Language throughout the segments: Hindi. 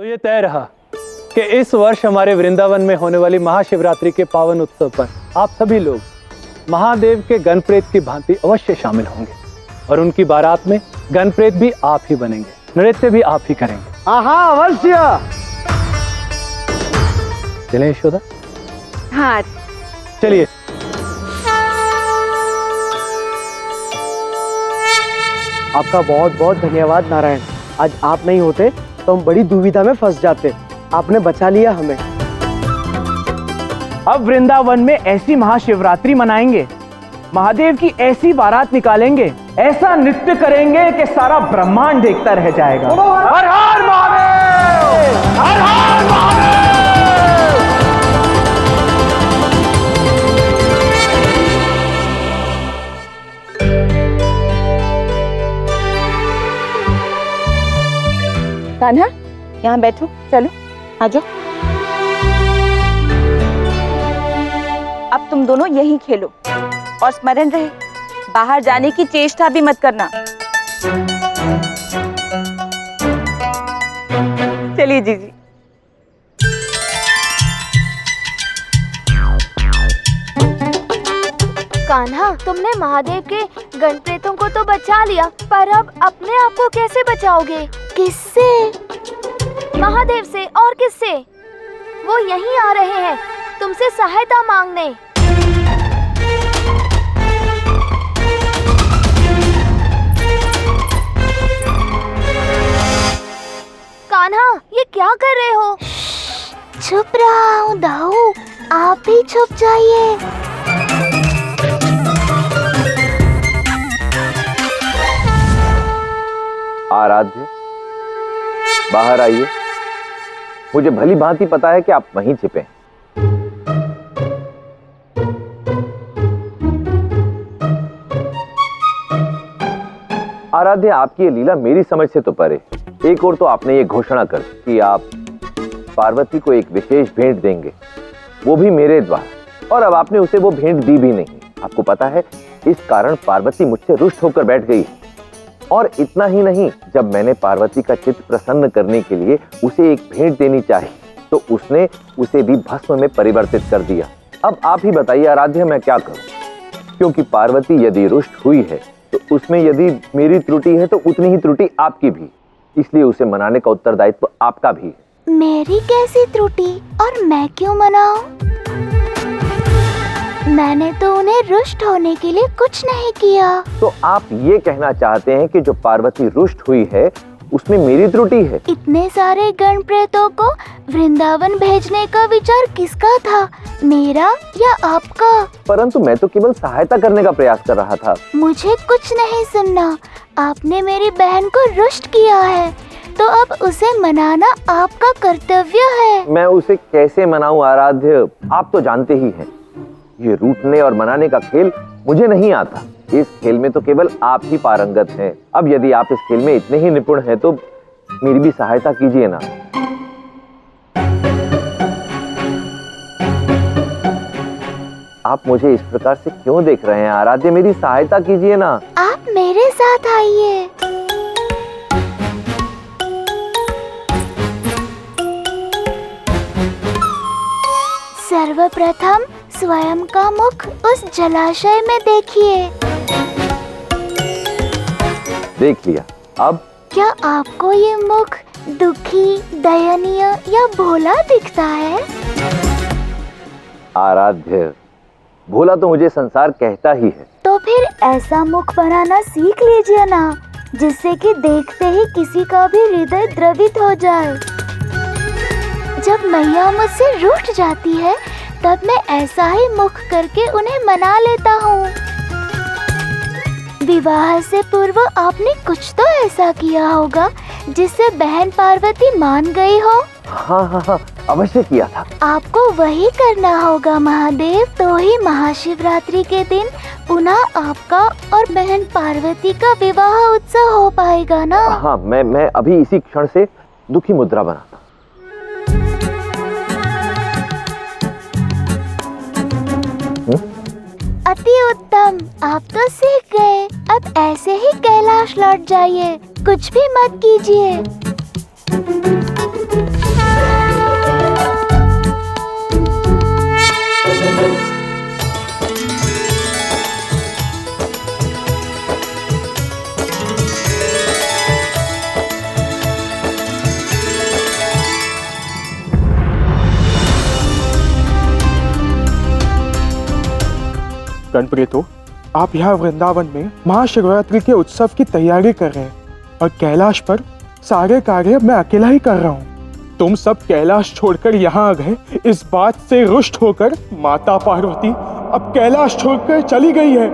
तो ये तय रहा कि इस वर्ष हमारे वृंदावन में होने वाली महाशिवरात्रि के पावन उत्सव पर आप सभी लोग महादेव के गणप्रेत की भांति अवश्य शामिल होंगे और उनकी बारात में गणप्रेत भी आप ही बनेंगे, नृत्य भी आप ही करेंगे। हाँ अवश्य। चलें यशोदा? हाँ चलिए। आपका बहुत बहुत धन्यवाद नारायण। आज आप नहीं होते तो हम बड़ी दुविधा में फंस जाते। आपने बचा लिया हमें। अब वृंदावन में ऐसी महाशिवरात्रि मनाएंगे, महादेव की ऐसी बारात निकालेंगे, ऐसा नृत्य करेंगे कि सारा ब्रह्मांड देखता रह जाएगा। हर हर महादेव! हर हर महादेव! कान्हा, यहाँ बैठो, चलो आ जाओ। अब तुम दोनों यहीं खेलो और स्मरण रहे, बाहर जाने की चेष्टा भी मत करना। चलिए जीजी। कान्हा, तुमने महादेव के गणप्रेतों को तो बचा लिया, पर अब अपने आप को कैसे बचाओगे? किससे? महादेव से। और किससे? वो यहीं आ रहे हैं तुमसे सहायता मांगने। कान्हा, ये क्या कर रहे हो? चुप रहा हूँ दाऊ, आप भी छुप जाइए। आराध्य, बाहर आइए। मुझे भली भांति पता है कि आप वहीं छिपे हैं। आराध्य, आपकी ये लीला मेरी समझ से तो परे। एक और तो आपने ये घोषणा कर दी कि आप पार्वती को एक विशेष भेंट देंगे, वो भी मेरे द्वारा, और अब आपने उसे वो भेंट दी भी नहीं। आपको पता है, इस कारण पार्वती मुझसे रुष्ट होकर बैठ गई। और इतना ही नहीं, जब मैंने पार्वती का चित्त प्रसन्न करने के लिए उसे एक भेंट देनी चाही, तो उसने उसे भी भस्म में परिवर्तित कर दिया। अब आप ही बताइए आराध्य, मैं क्या करूं? क्योंकि पार्वती यदि रुष्ट हुई है तो उसमें यदि मेरी त्रुटि है तो उतनी ही त्रुटि आपकी भी, इसलिए उसे मनाने का उत्तरदायित्व आपका भी है। मेरी कैसी त्रुटि? और मैं क्यों मनाऊं? मैंने तो उन्हें रुष्ट होने के लिए कुछ नहीं किया। तो आप ये कहना चाहते हैं कि जो पार्वती रुष्ट हुई है उसमें मेरी त्रुटि है? इतने सारे गणप्रेतों को वृंदावन भेजने का विचार किसका था, मेरा या आपका? परंतु मैं तो केवल सहायता करने का प्रयास कर रहा था। मुझे कुछ नहीं सुनना। आपने मेरी बहन को रुष्ट किया है, तो अब उसे मनाना आपका कर्तव्य है। मैं उसे कैसे मनाऊं आराध्य? आप तो जानते ही हैं, ये रूठने और मनाने का खेल मुझे नहीं आता। इस खेल में तो केवल आप ही पारंगत हैं। अब यदि आप इस खेल में इतने ही निपुण हैं तो मेरी भी सहायता कीजिए ना। आप मुझे इस प्रकार से क्यों देख रहे हैं आराध्य? मेरी सहायता कीजिए ना। आप मेरे साथ आइए। सर्वप्रथम स्वयं का मुख उस जलाशय में देखिए। देख लिया। अब क्या आपको ये मुख दुखी, दयनीय या भोला दिखता है? आराध्य, भोला तो मुझे संसार कहता ही है। तो फिर ऐसा मुख बनाना सीख लीजिए ना, जिससे कि देखते ही किसी का भी हृदय द्रवित हो जाए। जब मैया मुझसे रूठ जाती है, तब मैं ऐसा ही मुख करके उन्हें मना लेता हूँ। विवाह से पूर्व आपने कुछ तो ऐसा किया होगा जिससे बहन पार्वती मान गई हो। हाँ, अवश्य किया था। आपको वही करना होगा महादेव, तो ही महाशिवरात्रि के दिन पुनः आपका और बहन पार्वती का विवाह उत्सव हो पाएगा ना। हाँ, मैं अभी इसी क्षण से दुखी मुद्रा बनाता। अति उत्तम, आप तो सीख गए। अब ऐसे ही कैलाश लौट जाइए, कुछ भी मत कीजिए। गणप्रेतो, आप यहाँ वृंदावन में महाशिवरात्रि के उत्सव की तैयारी कर रहे हैं और कैलाश पर सारे कार्य मैं अकेला ही कर रहा हूँ। तुम सब कैलाश छोड़कर यहाँ आ गए, इस बात से रुष्ट होकर माता पार्वती अब कैलाश छोड़कर चली गई है।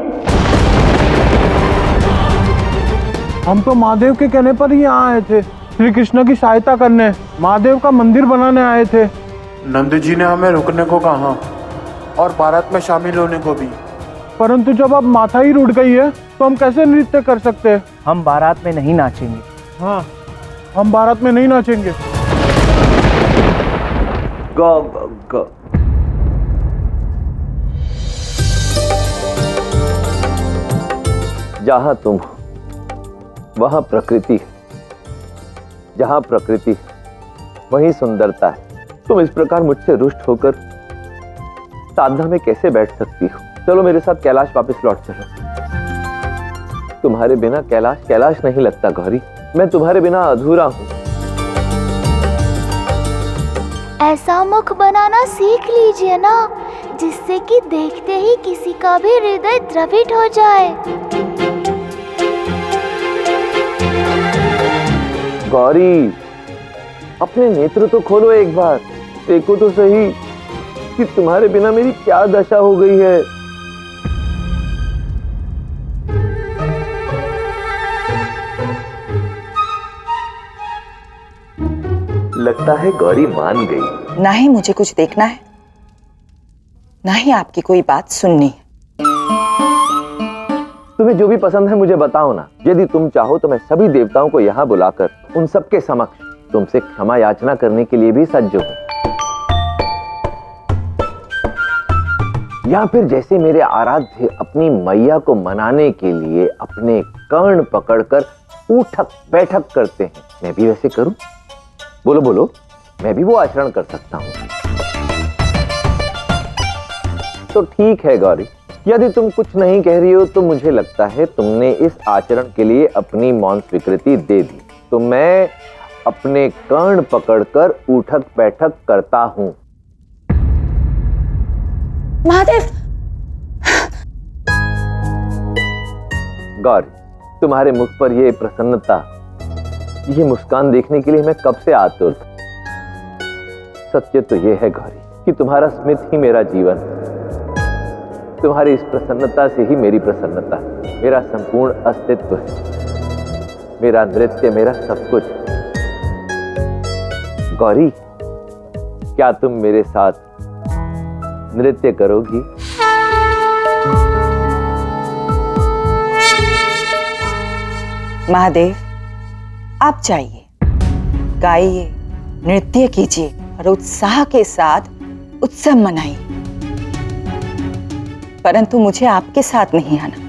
हम तो महादेव के कहने पर ही यहाँ आए थे, श्री कृष्ण की सहायता करने, महादेव का मंदिर बनाने आए थे। नंद जी ने हमें रुकने को कहा और बारात में शामिल होने को भी। परंतु जब अब माता ही रुट गई है तो हम कैसे नृत्य कर सकते हैं? हम बारात में नहीं नाचेंगे। हाँ, हम बारात में नहीं नाचेंगे। जहां तुम हो वहां प्रकृति है, जहां प्रकृति है वहीं सुंदरता है। तुम इस प्रकार मुझसे रुष्ट होकर साधना में कैसे बैठ सकती हो? चलो मेरे साथ कैलाश वापस लौट चलो। तुम्हारे बिना कैलाश कैलाश नहीं लगता गौरी, मैं तुम्हारे बिना अधूरा हूं। ऐसा मुख बनाना सीख लीजिए ना, जिससे कि देखते ही किसी का भी हृदय द्रवित हो जाए। गौरी, अपने नेत्र तो खोलो एक बार, देखो तो सही कि तुम्हारे बिना मेरी क्या दशा हो गई है। लगता है गौरी मान गई। ना ही मुझे कुछ देखना है, ना ही आपकी कोई बात सुननी है। तुम्हें जो भी पसंद है मुझे बताओ ना। यदि तुम चाहो तो मैं सभी देवताओं को यहाँ बुलाकर उन सबके समक्ष तुमसे क्षमा याचना करने के लिए भी सज्ज हूं। या फिर जैसे मेरे आराध्य अपनी मैया को मनाने के लिए अपने कर्ण पकड़कर उठक बैठक करते हैं, मैं भी वैसे करूं? बोलो बोलो, मैं भी वो आचरण कर सकता हूं। तो ठीक है गौरी, यदि तुम कुछ नहीं कह रही हो तो मुझे लगता है तुमने इस आचरण के लिए अपनी मौन स्वीकृति दे दी, तो मैं अपने कर्ण पकड़कर उठक बैठक करता हूं। महादेव! गौरी, तुम्हारे मुख पर यह प्रसन्नता, ये मुस्कान देखने के लिए मैं कब से आतुर था। सत्य तो यह है गौरी कि तुम्हारा स्मित ही मेरा जीवन, तुम्हारी इस प्रसन्नता से ही मेरी प्रसन्नता, मेरा संपूर्ण अस्तित्व है, मेरा नृत्य, मेरा सब कुछ। गौरी, क्या तुम मेरे साथ नृत्य करोगी? महादेव, आप जाइए, गाइए, नृत्य कीजिए और उत्साह के साथ उत्सव मनाइए, परंतु मुझे आपके साथ नहीं आना।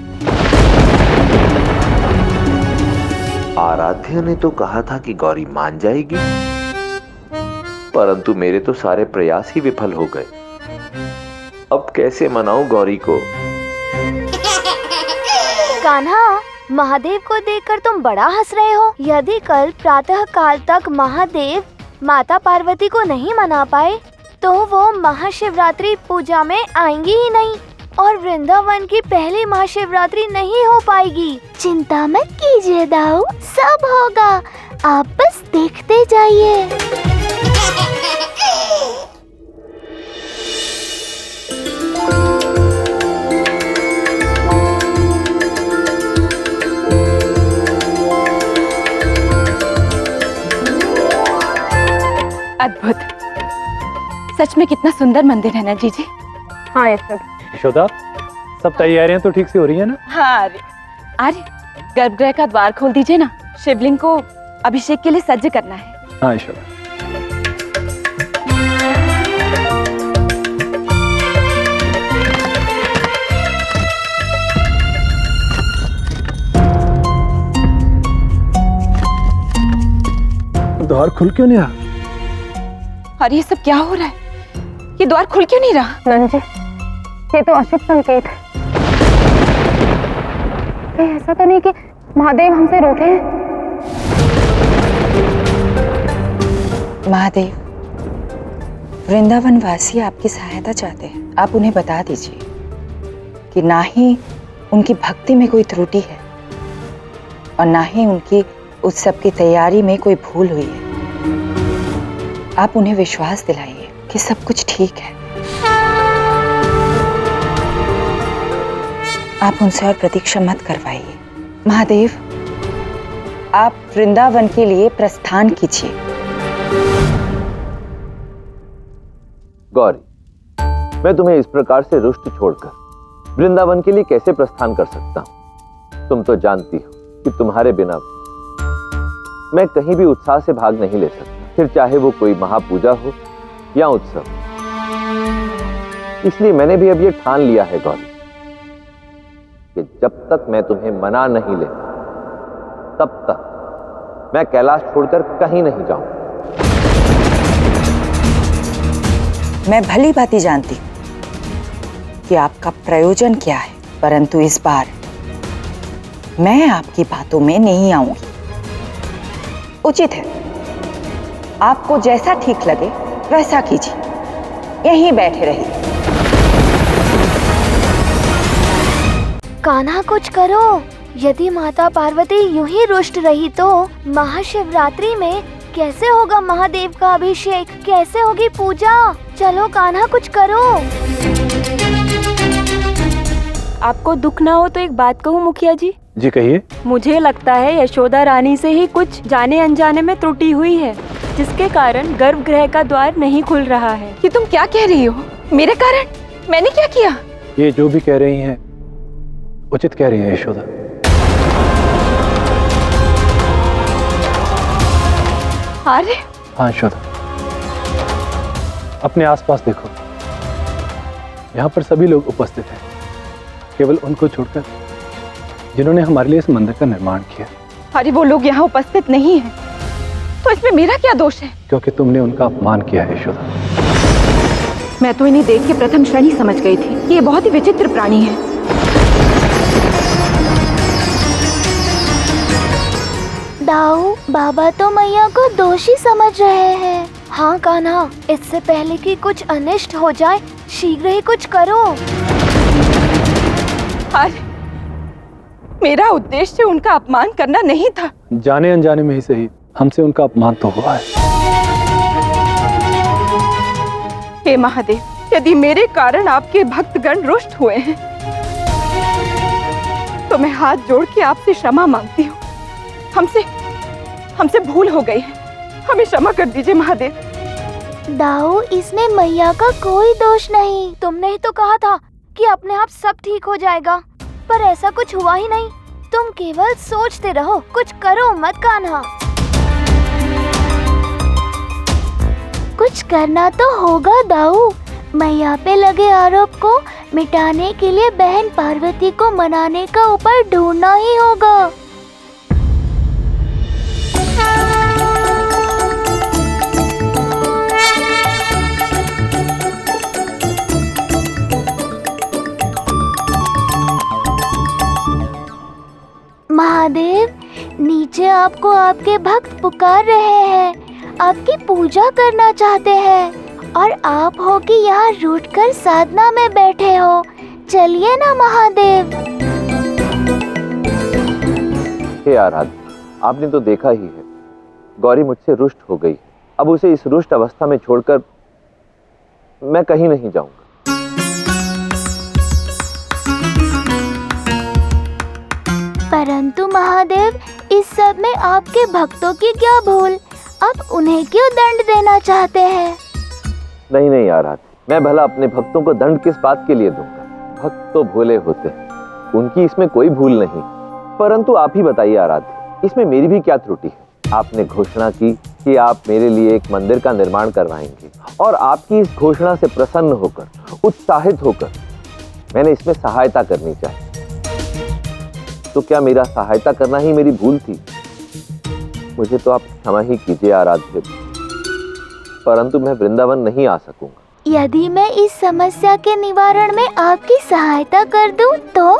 आराध्य ने तो कहा था कि गौरी मान जाएगी, परंतु मेरे तो सारे प्रयास ही विफल हो गए। अब कैसे मनाऊं गौरी को? कान्हा, महादेव को देखकर तुम बड़ा हंस रहे हो। यदि कल प्रातः काल तक महादेव माता पार्वती को नहीं मना पाए तो वो महाशिवरात्रि पूजा में आएंगी ही नहीं और वृंदावन की पहली महाशिवरात्रि नहीं हो पाएगी। चिंता मत कीजिए दाऊ, सब होगा, आप बस देखते जाइए। अद्भुत, सच में कितना सुंदर मंदिर है ना जीजी। हाँ यशोदा। यशोदा, सब तैयारियां तो ठीक से हो रही है ना? हाँ, अरे गर्भगृह का द्वार खोल दीजिए ना, शिवलिंग को अभिषेक के लिए सज्ज करना है। हाँ यशोदा। द्वार खुल क्यों नहीं रहा? अरे ये सब क्या हो रहा है? ये द्वार खुल क्यों नहीं रहा? नंद जी, ये तो अशुभ संकेत है। कहीं ऐसा तो नहीं कि महादेव हमसे रोके हैं? महादेव, वृंदावन वासी आपकी सहायता चाहते हैं। आप उन्हें बता दीजिए कि कि ना ही उनकी भक्ति में कोई त्रुटि है और ना ही उनकी उत्सव की तैयारी में कोई भूल हुई है। आप उन्हें विश्वास दिलाइए कि सब कुछ ठीक है। आप उनसे और प्रतीक्षा मत करवाइए। महादेव, आप वृंदावन के लिए प्रस्थान कीजिए। गौरी, मैं तुम्हें इस प्रकार से रुष्ट छोड़कर वृंदावन के लिए कैसे प्रस्थान कर सकता हूं? तुम तो जानती हो कि तुम्हारे बिना मैं कहीं भी उत्साह से भाग नहीं ले सकता, फिर चाहे वो कोई महापूजा हो या उत्सव। इसलिए मैंने भी अब ये ठान लिया है गौरी कि जब तक मैं तुम्हें मना नहीं लेता तब तक मैं कैलाश छोड़कर कहीं नहीं जाऊंगा। मैं भली भांति जानती हूं कि आपका प्रयोजन क्या है, परंतु इस बार मैं आपकी बातों में नहीं आऊंगी। उचित है, आपको जैसा ठीक लगे वैसा कीजिए, यहीं बैठे रहिए। कान्हा, कुछ करो। यदि माता पार्वती यूं ही रुष्ट रही तो महाशिवरात्रि में कैसे होगा महादेव का अभिषेक, कैसे होगी पूजा? चलो कान्हा, कुछ करो। आपको दुख ना हो तो एक बात कहूँ मुखिया जी? जी कहिए। मुझे लगता है यशोदा रानी से ही कुछ जाने अनजाने में त्रुटि हुई है, जिसके कारण गर्भगृह का द्वार नहीं खुल रहा है। ये तुम क्या कह रही हो? मेरे कारण? मैंने क्या किया? ये जो भी कह रही हैं उचित कह रही है यशोदा। अरे हाँ यशोदा, अपने आसपास देखो, यहाँ पर सभी लोग उपस्थित हैं, केवल उनको छोड़कर जिन्होंने हमारे लिए इस मंदिर का निर्माण किया। अरे वो लोग यहाँ उपस्थित नहीं हैं, तो इसमें मेरा क्या दोष है? क्योंकि तुमने उनका अपमान किया है यशोदा। मैं तो इन्हें देख के प्रथम क्षण ही समझ गई थी कि ये बहुत ही विचित्र प्राणी है। दाऊ, बाबा तो मैया को दोषी समझ रहे हैं। हाँ कान्हा, इससे पहले कि कुछ अनिष्ट हो जाए शीघ्र ही कुछ करो। अरे मेरा उद्देश्य उनका अपमान करना नहीं था। जाने अनजाने में ही सही, हमसे उनका अपमान तो हुआ है। हे महादेव, यदि मेरे कारण आपके भक्तगण रुष्ट हुए हैं तो मैं हाथ जोड़ के आपसे क्षमा मांगती हूँ। हमसे भूल हो गई है, हमें क्षमा कर दीजिए महादेव। दाऊ, इसमें मैया का कोई दोष नहीं। तुमने ही तो कहा था कि अपने आप सब ठीक हो जाएगा, पर ऐसा कुछ हुआ ही नहीं। तुम केवल सोचते रहो, कुछ करो मत कान्हा। कुछ करना तो होगा दाऊ। मैया पे लगे आरोप को मिटाने के लिए बहन पार्वती को मनाने का उपाय ढूंढना ही होगा। महादेव, नीचे आपको आपके भक्त पुकार रहे हैं, आपकी पूजा करना चाहते हैं और आप हो कि यहाँ रूठकर साधना में बैठे हो। चलिए ना महादेव। हे आराध्य, आपने तो देखा ही है, गौरी मुझसे रुष्ट हो गई। अब उसे इस रुष्ट अवस्था में छोड़कर मैं कहीं नहीं जाऊंगा। परंतु महादेव, इस सब में आपके भक्तों की क्या भूल? आप उन्हें क्यों दंड देना चाहते हैं? नहीं नहीं आराध्य, मैं भला अपने भक्तों को दंड किस बात के लिए दूंगा? भक्त तो भोले होते हैं, उनकी इसमें कोई भूल नहीं। परंतु आप ही बताइए आराध्य, इसमें मेरी भी क्या त्रुटि है? आपने घोषणा की कि आप मेरे लिए एक मंदिर का निर्माण करवाएंगे और आपकी इस घोषणा से प्रसन्न होकर, उत्साहित होकर मैंने इसमें सहायता करनी चाहिए। तो क्या मेरा सहायता करना ही मेरी भूल थी? मुझे तो आप क्षमा ही कीजिए आराध्य, परंतु मैं वृंदावन नहीं आ सकूंगा। यदि मैं इस समस्या के निवारण में आपकी सहायता कर दूं तो?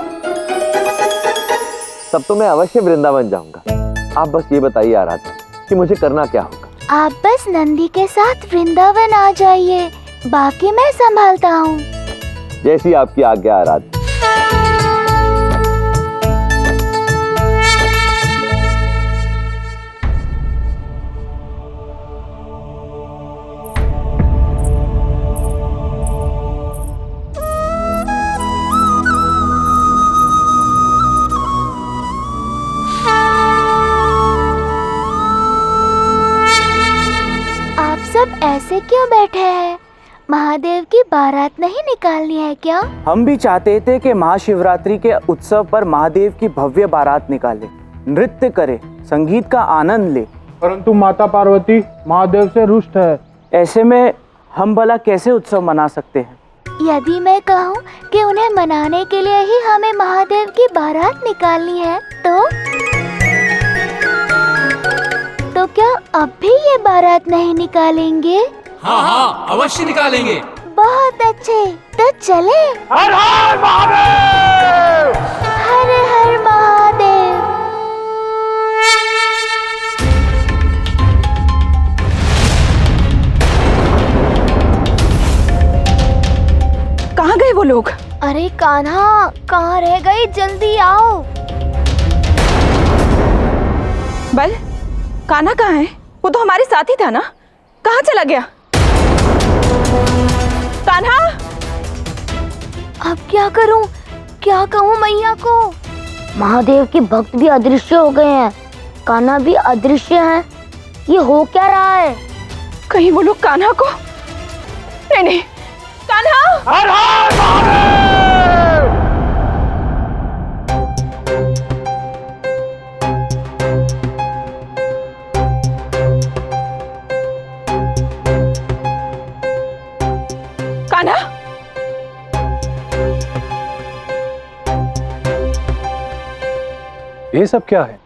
तब तो मैं अवश्य वृंदावन जाऊंगा। आप बस ये बताइए आराध्य कि मुझे करना क्या होगा? आप बस नंदी के साथ वृंदावन आ जाइए, बाकी मैं संभालता हूँ। जैसी आपकी आज्ञा आराध्य। सब ऐसे क्यों बैठे हैं? महादेव की बारात नहीं निकालनी है क्या? हम भी चाहते थे कि महाशिवरात्रि के उत्सव पर महादेव की भव्य बारात निकाले, नृत्य करे, संगीत का आनंद ले, परंतु माता पार्वती महादेव से रुष्ट है। ऐसे में हम भला कैसे उत्सव मना सकते हैं? यदि मैं कहूँ कि उन्हें मनाने के लिए ही हमें महादेव की बारात निकालनी है तो क्या अब भी ये बारात नहीं निकालेंगे? हाँ हाँ अवश्य निकालेंगे। बहुत अच्छे, तो चले। हर हर महादेव! हर हर महादेव! कहाँ गए वो लोग? अरे कान्हा, कहाँ रह गई? जल्दी आओ। बल, कान्हा कहाँ है? वो तो हमारे साथ ही था ना, कहाँ चला गया? कान्हा! अब क्या करूं? क्या कहूं मैया को? महादेव के भक्त भी अदृश्य हो गए हैं, कान्हा भी अदृश्य है। ये हो क्या रहा है? कहीं वो लोग कान्हा को... नहीं, कान्हा! हर हर महादेव! कान्हा! ये सब क्या है?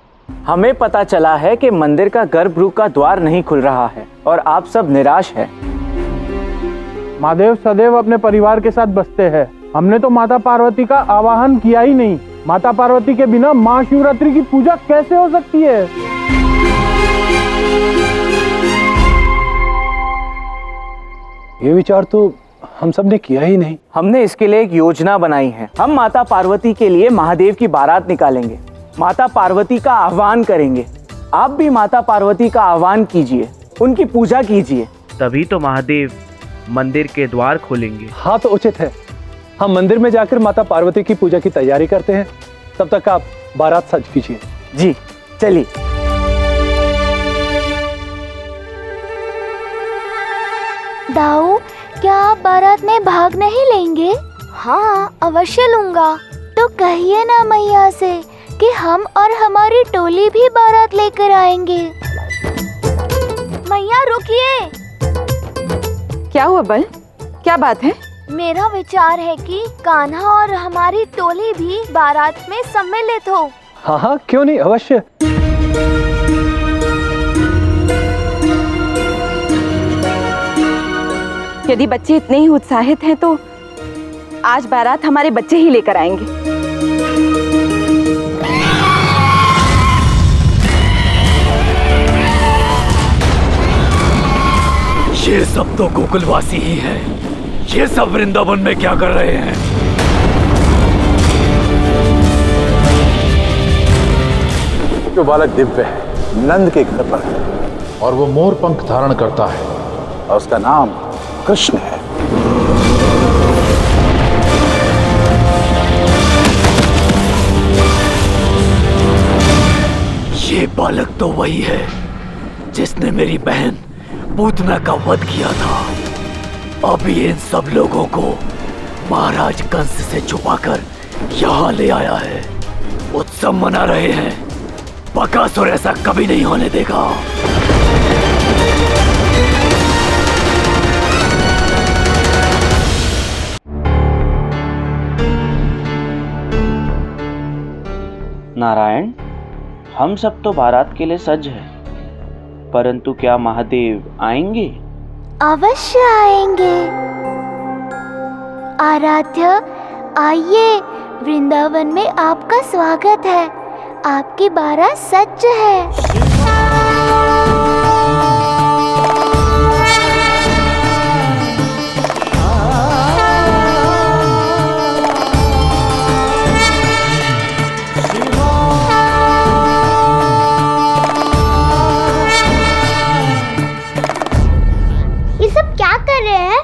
हमें पता चला है कि मंदिर का गर्भगृह का द्वार नहीं खुल रहा है और आप सब निराश हैं। महादेव सदैव अपने परिवार के साथ बसते हैं। हमने तो माता पार्वती का आवाहन किया ही नहीं। माता पार्वती के बिना महाशिवरात्रि की पूजा कैसे हो सकती है? ये विचार तो हम सब ने किया ही नहीं। हमने इसके लिए एक योजना बनाई है। हम माता पार्वती के लिए महादेव की बारात निकालेंगे, माता पार्वती का आह्वान करेंगे। आप भी माता पार्वती का आह्वान कीजिए, उनकी पूजा कीजिए, तभी तो महादेव मंदिर के द्वार खोलेंगे। हाँ तो उचित है, हम मंदिर में जाकर माता पार्वती की पूजा की तैयारी करते हैं। तब तक आप बारात सज कीजिए। जी चलिए। दाऊ, क्या आप बारात में भाग नहीं लेंगे? हाँ, अवश्य लूंगा। तो कहिए ना मैया से कि हम और हमारी टोली भी बारात लेकर आएंगे। मैया रुकिए। क्या हुआ बल? क्या बात है? मेरा विचार है कि कान्हा और हमारी टोली भी बारात में सम्मिलित हो। हाँ हाँ, क्यों नहीं, अवश्य। यदि बच्चे इतने ही उत्साहित हैं तो आज बारात हमारे बच्चे ही लेकर आएंगे। ये सब तो गोकुलवासी ही है। ये सब वृंदावन में क्या कर रहे हैं? जो बालक दिव्य है, नंद के घर पर है और वो मोर पंख धारण करता है और उसका नाम कृष्ण है। ये बालक तो वही है जिसने मेरी बहन पूतना का वध किया था। अभी इन सब लोगों को महाराज कंस से छुपाकर यहाँ ले आया है। उत्सव मना रहे हैं। बकासुर ऐसा कभी नहीं होने देगा। नारायण, हम सब तो बारात के लिए सज हैं, परंतु क्या महादेव आएंगे? अवश्य आएंगे। आराध्य, आइए, वृंदावन में आपका स्वागत है। आपकी बारात सज है। ये सब क्या कर रहे हैं?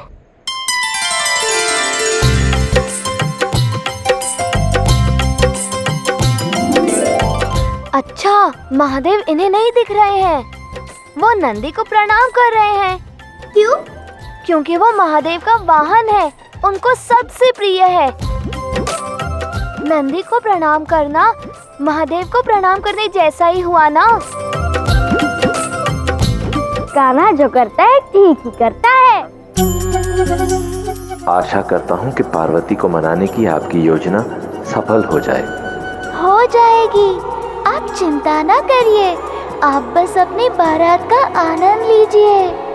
अच्छा, महादेव इन्हें नहीं दिख रहे हैं। वो नंदी को प्रणाम कर रहे हैं। क्योंकि वो महादेव का वाहन है, उनको सबसे प्रिय है। नंदी को प्रणाम करना महादेव को प्रणाम करने जैसा ही हुआ ना। कान्हा जो करता है ठीक ही करता है। आशा करता हूँ कि पार्वती को मनाने की आपकी योजना सफल हो जाए। हो जाएगी, आप चिंता ना करिए, आप बस अपनी बारात का आनंद लीजिए।